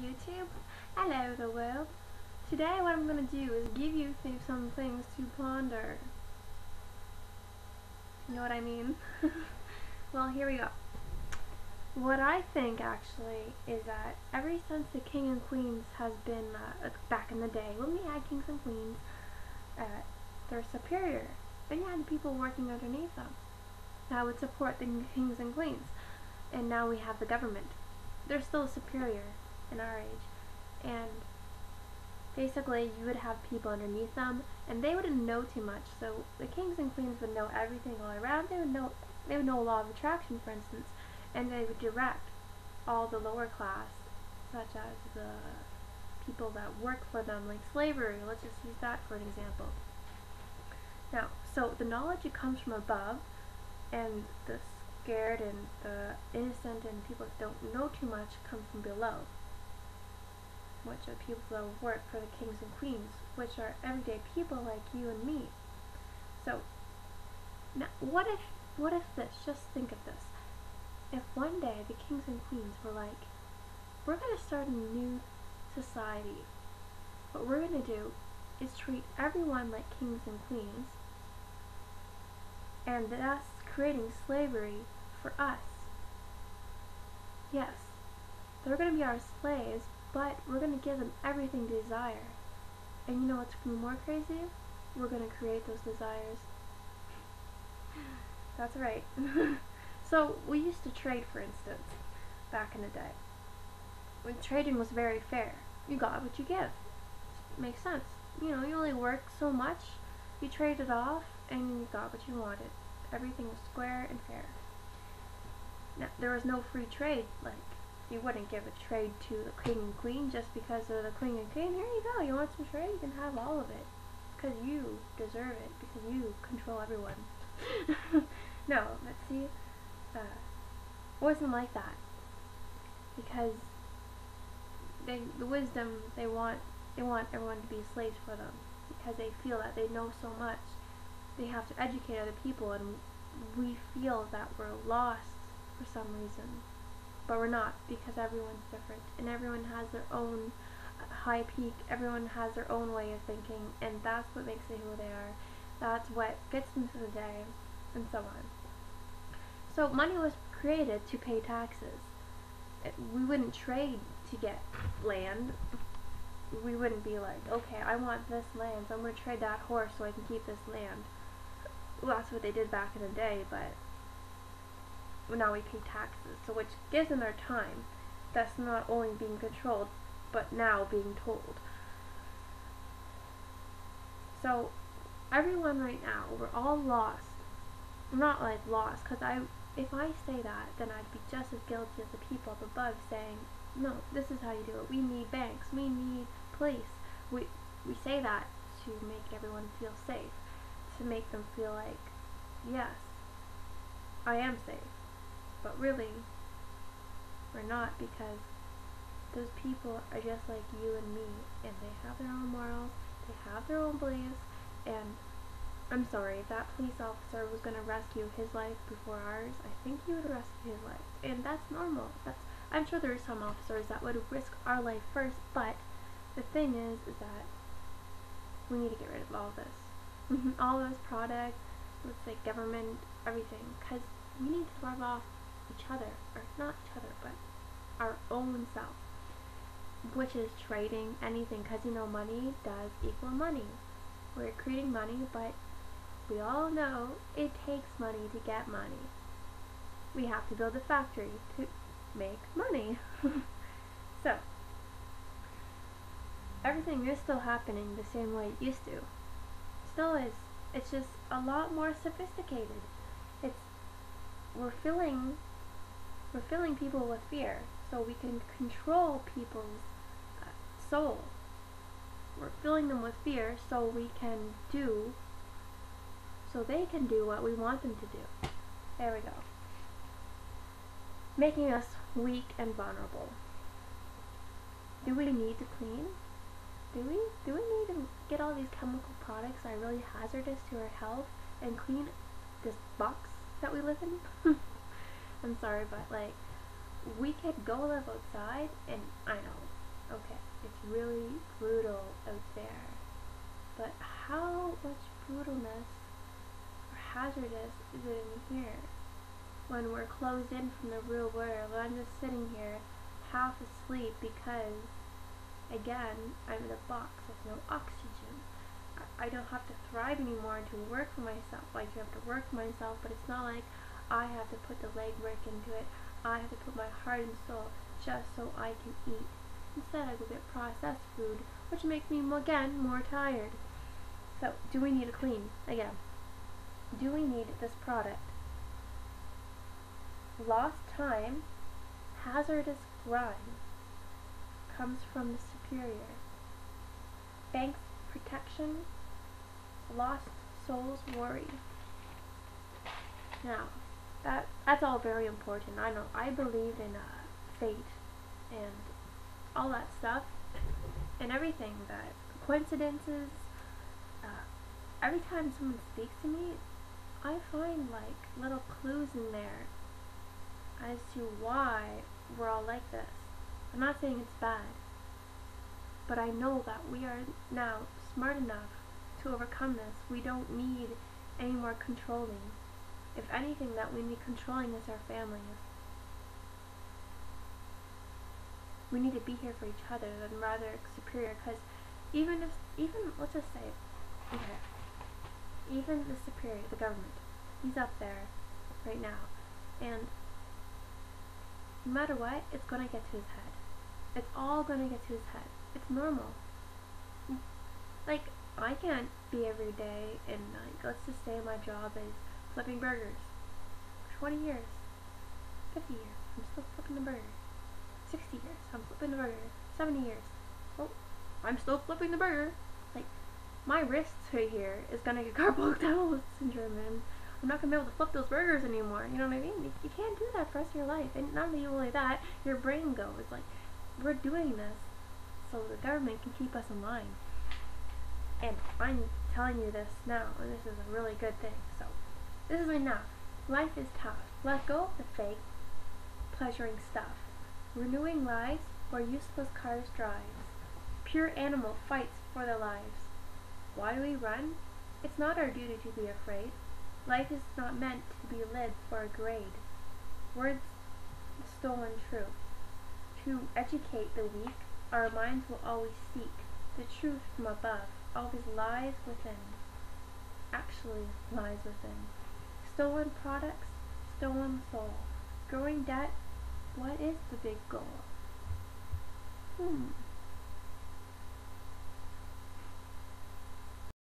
YouTube. Hello the world. Today what I'm going to do is give you some things to ponder. You know what I mean? Well, here we go. What I think actually is that ever since the king and queens has been, back in the day when we had kings and queens, they're superior. Then you had people working underneath them that would support the kings and queens. And now we have the government. They're still superior in our age. And basically you would have people underneath them and they wouldn't know too much. So the kings and queens would know everything all around. They would know law of attraction, for instance, and they would direct all the lower class, such as the people that work for them, like slavery. Let's just use that for an example. Now, so the knowledge that comes from above, and the scared and the innocent and people that don't know too much come from below, which are people that work for the kings and queens, which are everyday people like you and me. So, now what if this, just think of this, if one day the kings and queens were like, we're going to start a new society. What we're going to do is treat everyone like kings and queens, and thus creating slavery for us. Yes, they're going to be our slaves, but we're going to give them everything they desire. And you know what's more crazy? We're going to create those desires. That's right. So we used to trade, for instance, back in the day. When trading was very fair. You got what you give. Makes sense. You know, you only worked so much, you traded off, and you got what you wanted. Everything was square and fair. Now, there was no free trade. Like, you wouldn't give a trade to the king and queen just because they're the king and queen. Here you go, you want some trade? You can have all of it. Because you deserve it. Because you control everyone. No, but see, it wasn't like that. Because the wisdom, they want everyone to be slaves for them. Because they feel that they know so much. They have to educate other people, and we feel that we're lost for some reason. But we're not, because everyone's different, and everyone has their own high peak, everyone has their own way of thinking, and that's what makes them who they are. That's what gets them through the day, and so on. So money was created to pay taxes. We wouldn't trade to get land. We wouldn't be like, okay, I want this land, so I'm going to trade that horse so I can keep this land. Well, that's what they did back in the day, but now we pay taxes, so which gives them their time. That's not only being controlled, but now being told. So everyone right now, we're all lost. I'm not like lost, because if I say that, then I'd be just as guilty as the people up above saying, no, this is how you do it. We need banks. We need police. We say that to make everyone feel safe, to make them feel like, yes, I am safe. But really, we're not, because those people are just like you and me, and they have their own morals, they have their own beliefs, and I'm sorry, if that police officer was going to rescue his life before ours, I think he would rescue his life, and that's normal. I'm sure there are some officers that would risk our life first, but the thing is that we need to get rid of all this. All those products, let's say government, everything, because we need to live off each other, or not each other, but our own self, which is trading anything, because you know money does equal money. We're creating money, but we all know it takes money to get money. We have to build a factory to make money. So everything is still happening the same way it used to. Still is. It's just a lot more sophisticated. We're filling people with fear, so we can control people's soul. We're filling them with fear so they can do what we want them to do. There we go. Making us weak and vulnerable. Do we need to clean? Do we need to get all these chemical products that are really hazardous to our health and clean this box that we live in? I'm sorry, but like, we could go live outside, and I know Okay, it's really brutal out there. But how much brutalness or hazardous is it in here? When we're closed in from the real world, I'm just sitting here half asleep because, again, I'm in a box with no oxygen. I don't have to thrive anymore to work for myself. I do have to work for myself, but it's not like I have to put the legwork into it. I have to put my heart and soul just so I can eat. Instead, I go get processed food, which makes me, again, more tired. So, do we need to clean? Again, do we need this product? Lost time, hazardous grime, comes from the superior. Bank's protection, lost souls worry. Now, that's all very important. I know. I believe in fate and all that stuff and everything. That coincidences. Every time someone speaks to me, I find like little clues in there as to why we're all like this. I'm not saying it's bad, but I know that we are now smart enough to overcome this. We don't need any more controlling. If anything, that we need controlling is our families. We need to be here for each other than rather superior, because even let's just say, okay, even the superior, the government, he's up there right now, and no matter what, it's gonna get to his head. It's all gonna get to his head. It's normal. Like, I can't be every day and, like, let's just say my job is flipping burgers. For 20 years, 50 years, I'm still flipping the burger. 60 years, I'm flipping the burger. 70 years, oh, I'm still flipping the burger. Like, my wrists right here is gonna get carpal tunnel syndrome, and I'm not gonna be able to flip those burgers anymore. You know what I mean? You can't do that for the rest of your life. And not only that, your brain goes. Like, we're doing this so the government can keep us in line. And I'm telling you this now, and this is a really good thing. So, this is enough. Life is tough. Let go of the fake, pleasuring stuff. Renewing lies where useless cars drives. Pure animal fights for their lives. Why do we run? It's not our duty to be afraid. Life is not meant to be lived for a grade. Words stolen truth. To educate the weak, our minds will always seek the truth from above. Always lies within. Actually lies within. Stolen products, stolen soul. Growing debt, what is the big goal?